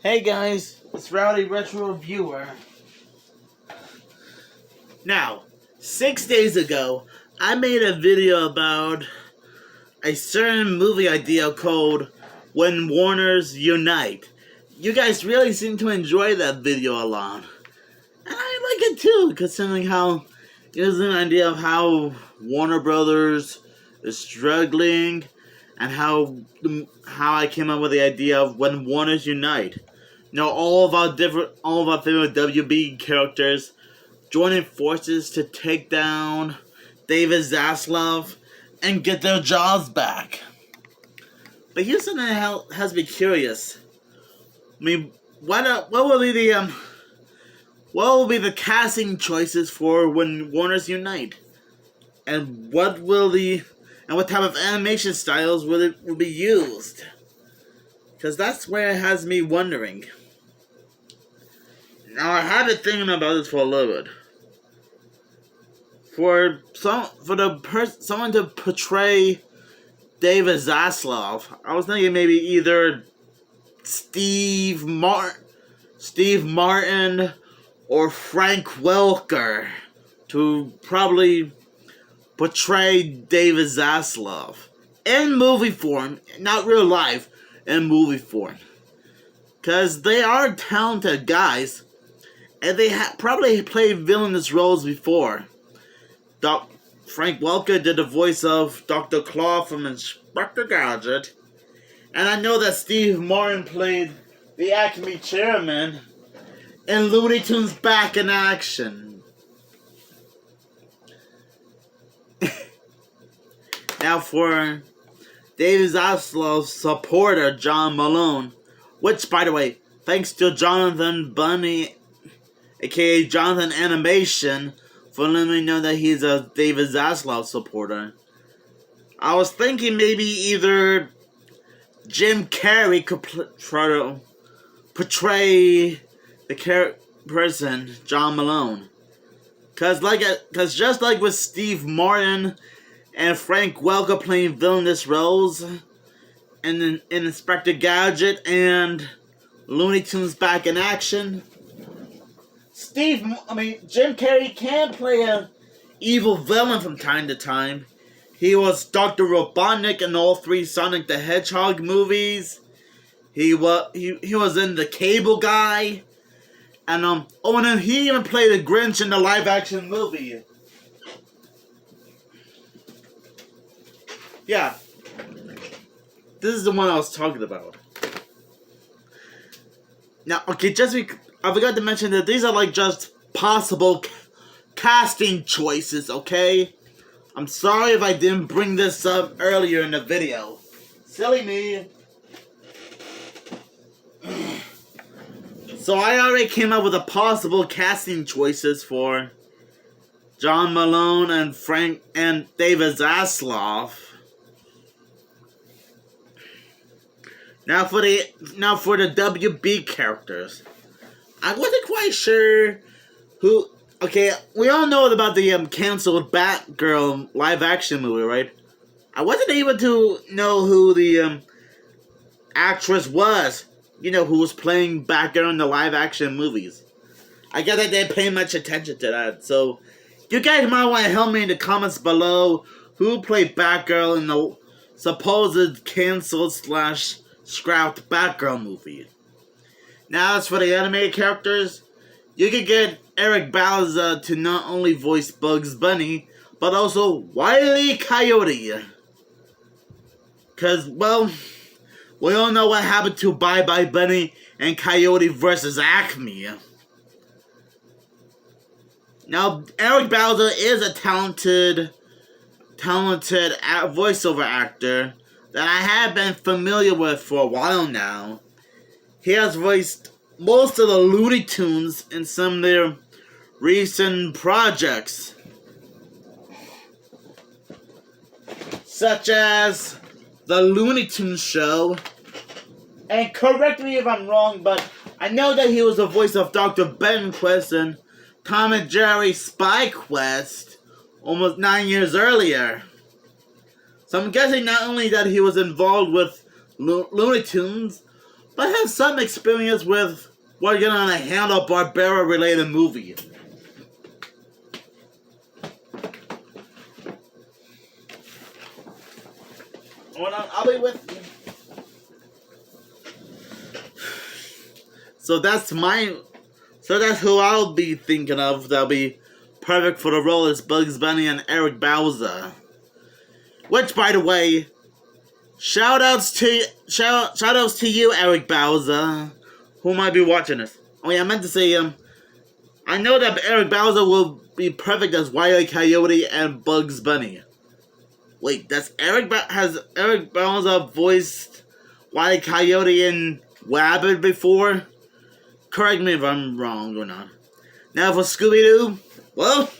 Hey guys, it's Rowdy Retro Viewer. Now, 6 days ago, I made a video about a certain movie idea called When Warners Unite. You guys really seem to enjoy that video a lot. And I like it too, considering how it was an idea of how Warner Brothers is struggling and how I came up with the idea of When Warners Unite. All of our favorite WB characters joining forces to take down David Zaslav and get their jobs back. But here's something that has me curious. I mean, what will be the casting choices for When Warners Unite, and what type of animation styles will be used? Because that's where it has me wondering. Now I have been thinking about this for a little bit. For someone to portray David Zaslav, I was thinking maybe either Steve Martin or Frank Welker to probably portray David Zaslav in movie form, not real life, in movie form. Because they are talented guys, and they probably played villainous roles before. Frank Welker did the voice of Dr. Claw from Inspector Gadget, and I know that Steve Martin played the Acme chairman in Looney Tunes Back in Action. Now for David Zaslav's supporter, John Malone, which, by the way, thanks to Jonathan Bunny, aka Jonathan Animation, for letting me know that he's a David Zaslav supporter. I was thinking maybe either Jim Carrey could try to portray the person, John Malone. Cause just like with Steve Martin and Frank Welker playing villainous roles in Inspector Gadget and Looney Tunes Back in Action, Jim Carrey can play an evil villain from time to time. He was Dr. Robotnik in all three Sonic the Hedgehog movies. He was in The Cable Guy. And then he even played the Grinch in the live action movie. Yeah. This is the one I was talking about. Now, okay, I forgot to mention that these are like just possible casting choices, okay? I'm sorry if I didn't bring this up earlier in the video. Silly me. So I already came up with the possible casting choices for John Malone and David Zaslav. Now for the WB characters. I wasn't quite sure who. Okay, we all know about the canceled Batgirl live action movie, right? I wasn't able to know who the actress was. Who was playing Batgirl in the live action movies. I guess I didn't pay much attention to that. So, you guys might want to help me in the comments below who played Batgirl in the supposed canceled / scrapped Batgirl movie. Now, as for the animated characters, you can get Eric Bauza to not only voice Bugs Bunny, but also Wile E. Coyote. Because, well, we all know what happened to Bye Bye Bunny and Coyote versus Acme. Now, Eric Bauza is a talented voiceover actor that I have been familiar with for a while now. He has voiced most of the Looney Tunes in some of their recent projects, such as The Looney Tunes Show, and correct me if I'm wrong, but I know that he was the voice of Dr. Benquist in Tom and Jerry Spy Quest almost 9 years earlier. So I'm guessing not only that he was involved with Looney Tunes, but have some experience with working on a Hanna-Barbera related movie. Hold on, I'll be with you. So that's who I'll be thinking of. That'll be perfect for the role as Bugs Bunny and Eric Bauza. Which, by the way, shoutouts to you, Eric Bauza, who might be watching this. Oh yeah, I meant to say, I know that Eric Bauza will be perfect as Wile E. Coyote and Bugs Bunny. Wait, has Eric Bauza voiced Wile E. Coyote in Wabbit before? Correct me if I'm wrong or not. Now for Scooby-Doo, well,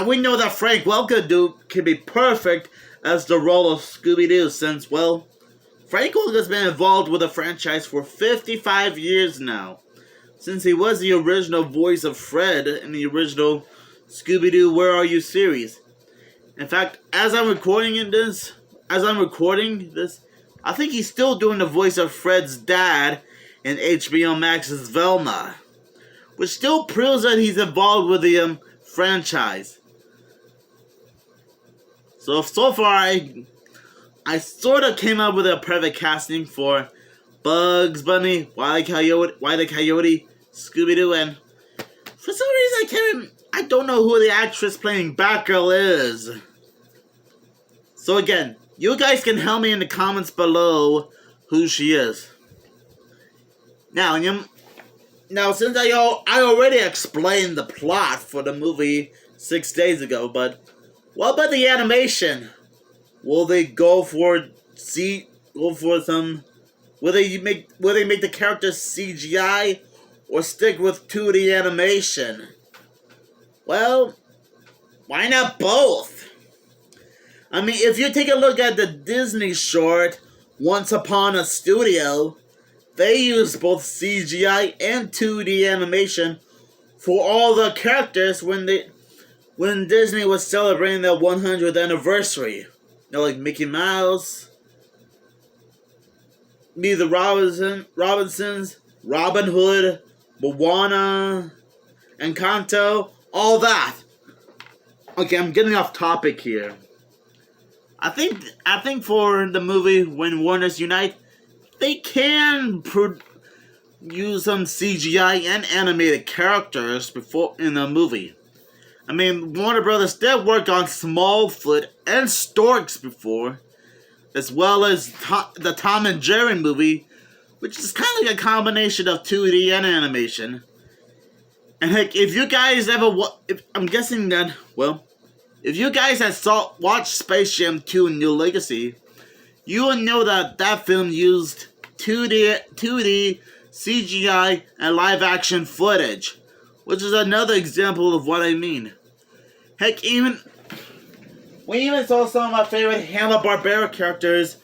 we know that Frank Welker can be perfect as the role of Scooby-Doo since, well, Frank Welker's been involved with the franchise for 55 years now, since he was the original voice of Fred in the original Scooby-Doo Where Are You series. In fact, as I'm recording this, I think he's still doing the voice of Fred's dad in HBO Max's Velma, which still proves that he's involved with the franchise. So far, I sort of came up with a perfect casting for Bugs Bunny, Wile E. Coyote, Scooby-Doo, and for some reason I don't know who the actress playing Batgirl is. So again, you guys can help me in the comments below who she is. Now since I already explained the plot for the movie 6 days ago, but what about the animation? Will they make the characters CGI or stick with 2D animation? Well, why not both? I mean, if you take a look at the Disney short Once Upon a Studio, they use both CGI and 2D animation for all the characters when Disney was celebrating their 100th anniversary. You know, like Mickey Mouse, Meet the Robinsons, Robin Hood, Moana, Encanto, all that. Okay, I'm getting off topic here. I think for the movie When Warners Unite, they can use some CGI and animated characters before in the movie. I mean, Warner Brothers did work on Smallfoot and Storks before, as well as the Tom and Jerry movie, which is kind of like a combination of 2D and animation. And heck, if you guys ever I'm guessing that, well, if you guys had watched Space Jam 2 New Legacy, you will know that film used 2D, CGI, and live-action footage, which is another example of what I mean. Heck, we even saw some of my favorite Hanna-Barbera characters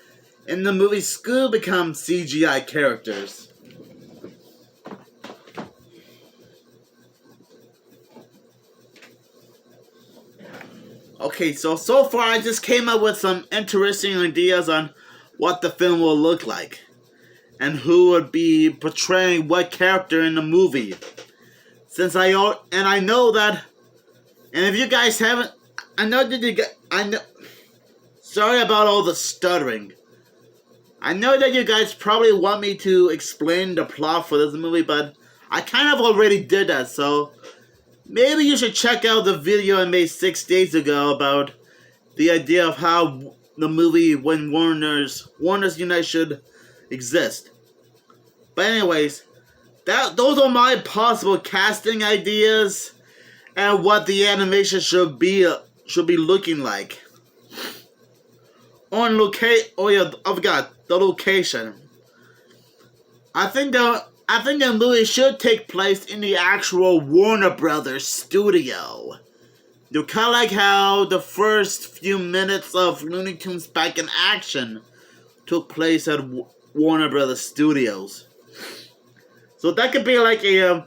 in the movie Scoob become CGI characters. Okay, so far I just came up with some interesting ideas on what the film will look like and who would be portraying what character in the movie. I know that, and if you guys haven't, sorry about all the stuttering. I know that you guys probably want me to explain the plot for this movie, but I kind of already did that, so maybe you should check out the video I made 6 days ago about the idea of how the movie When Warners Unite should exist. But anyways, those are my possible casting ideas and what the animation should be looking like. I forgot the location. I think the movie should take place in the actual Warner Brothers studio. Kind of like how the first few minutes of Looney Tunes Back in Action took place at Warner Brothers Studios. So that could be like a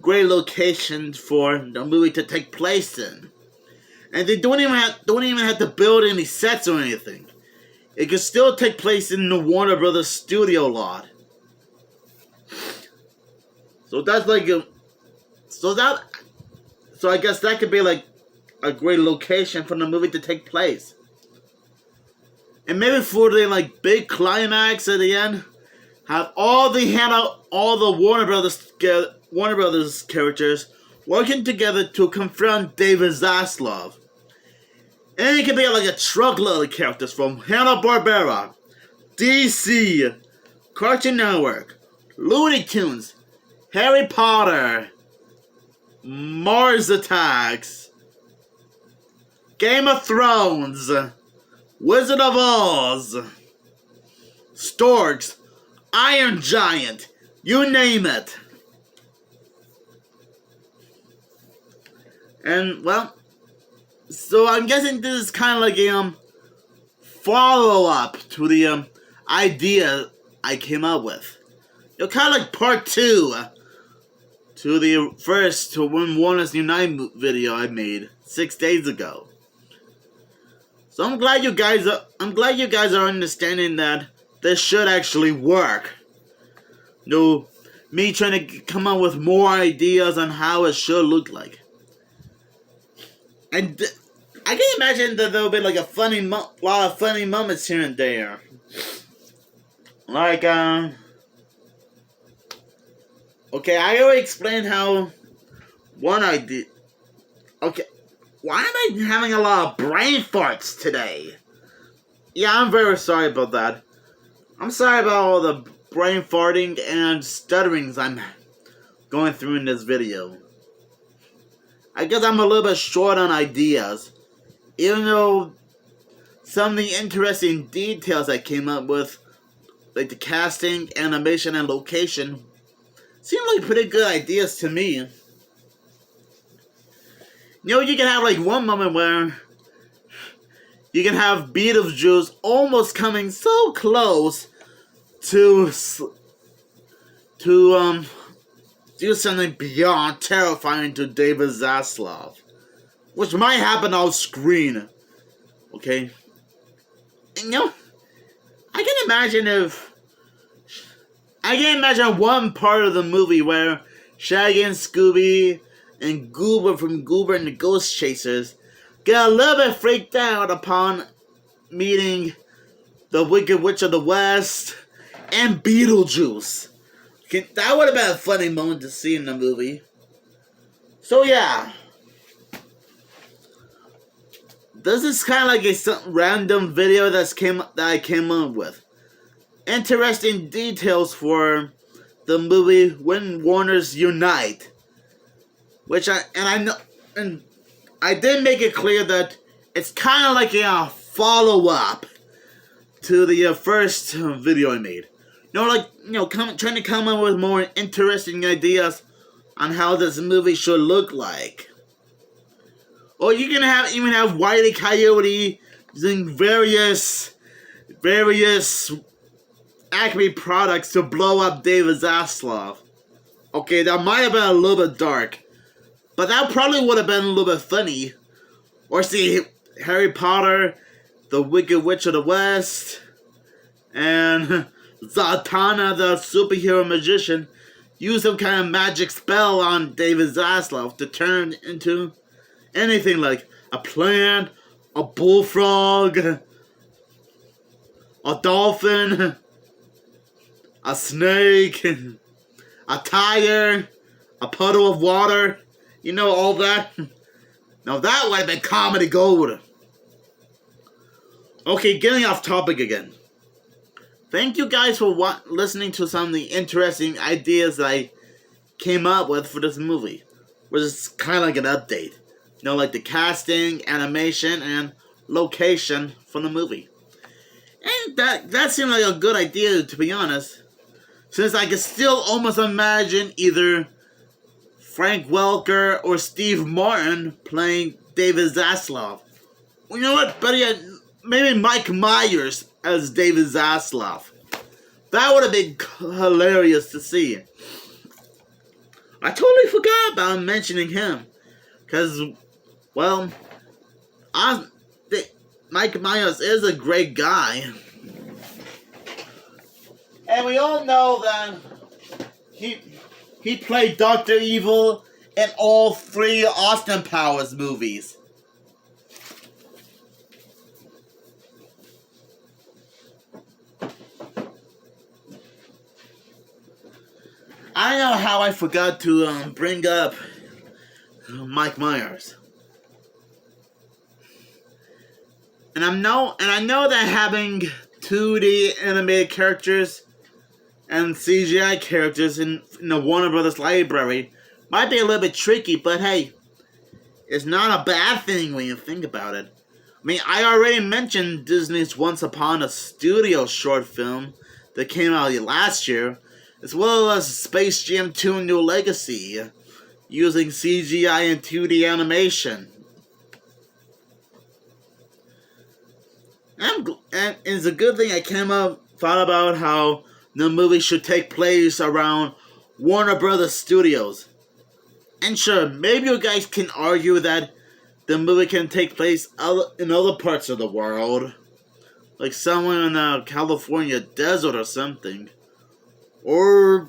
great location for the movie to take place in. And they don't even have to build any sets or anything. It could still take place in the Warner Brothers studio lot. So that's like a, so I guess that could be like a great location for the movie to take place. And maybe for the like big climax at the end, have all the Warner Brothers characters working together to confront David Zaslav. And it could be like a truckload of characters from Hanna-Barbera, DC, Cartoon Network, Looney Tunes, Harry Potter, Mars Attacks, Game of Thrones, Wizard of Oz, Storks, Iron Giant, you name it. And, well, so I'm guessing this is kind of like a follow-up to the idea I came up with. Kind of like part 2 to the first When Warners Unite video I made 6 days ago. So I'm glad you guys are understanding that this should actually work. No, me trying to come up with more ideas on how it should look like. And I can imagine that there'll be like a lot of funny moments here and there. Like, okay, I already explained how one idea. Okay, why am I having a lot of brain farts today? Yeah, I'm very sorry about that. I'm sorry about all the brain farting and stutterings I'm going through in this video. I guess I'm a little bit short on ideas. Even though some of the interesting details I came up with, like the casting, animation, and location, seem like pretty good ideas to me. You know, you can have like one moment where you can have Beetlejuice almost coming so close to do something beyond terrifying to David Zaslav, which might happen off screen. Okay, and, you know, I can imagine one part of the movie where Shaggy and Scooby and Goober from Goober and the Ghost Chasers get a little bit freaked out upon meeting the Wicked Witch of the West and Beetlejuice. Okay, that would have been a funny moment to see in the movie. So yeah, this is kind of like a random video that I came up with. Interesting details for the movie When Warners Unite, which I did make it clear that it's kind of like a follow-up to the first video I made. Trying to come up with more interesting ideas on how this movie should look like. Or you can even have Wile E. Coyote using various Acme products to blow up David Zaslav. Okay, that might have been a little bit dark, but that probably would have been a little bit funny. Or see Harry Potter, the Wicked Witch of the West, and Zatanna, the superhero magician, use some kind of magic spell on David Zaslav to turn into anything like a plant, a bullfrog, a dolphin, a snake, a tire, a puddle of water. You know, all that. Now that would have been comedy gold. Okay, getting off topic again. Thank you guys for listening to some of the interesting ideas that I came up with for this movie, which is kind of like an update. You know, like the casting, animation, and location for the movie. And that seemed like a good idea, to be honest, since I could still almost imagine either Frank Welker or Steve Martin playing David Zaslav. You know what, buddy? Maybe Mike Myers as David Zaslav. That would have been hilarious to see. I totally forgot about mentioning him. Because, well, Mike Myers is a great guy. And we all know that He played Dr. Evil in all 3 Austin Powers movies. I know how I forgot to bring up Mike Myers. And I know that having 2D animated characters and CGI characters in the Warner Brothers library might be a little bit tricky, but hey, it's not a bad thing when you think about it. I mean, I already mentioned Disney's Once Upon a Studio short film that came out last year, as well as Space Jam 2 New Legacy, using CGI and 2D animation. And it's a good thing I thought about how the movie should take place around Warner Brothers Studios. And sure, maybe you guys can argue that the movie can take place in other parts of the world, like somewhere in the California desert or something. Or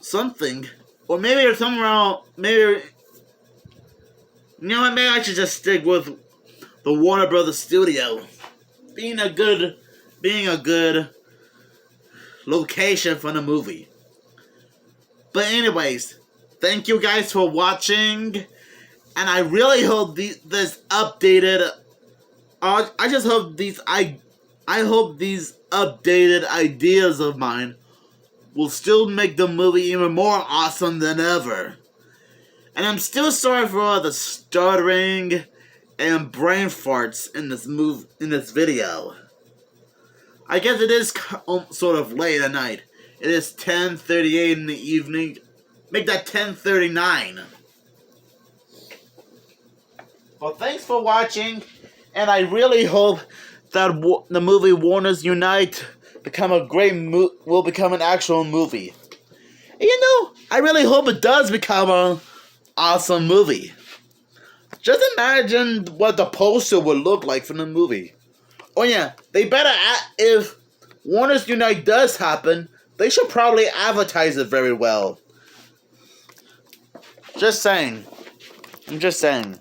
something. Or maybe somewhere else, maybe... You know what, maybe I should just stick with the Warner Brothers Studio. Being a good location for the movie. But anyways, thank you guys for watching. And I really hope this updated... I hope these updated ideas of mine will still make the movie even more awesome than ever. And I'm still sorry for all the stuttering and brain farts in this video. I guess it is sort of late at night. It is 10:38 in the evening. Make that 10:39. Well, thanks for watching, and I really hope that the movie Warner's Unite will become an actual movie. And you know, I really hope it does become an awesome movie. Just imagine what the poster would look like for the movie. Oh yeah, they better if Warner's Unite does happen, they should probably advertise it very well. Just saying. I'm just saying.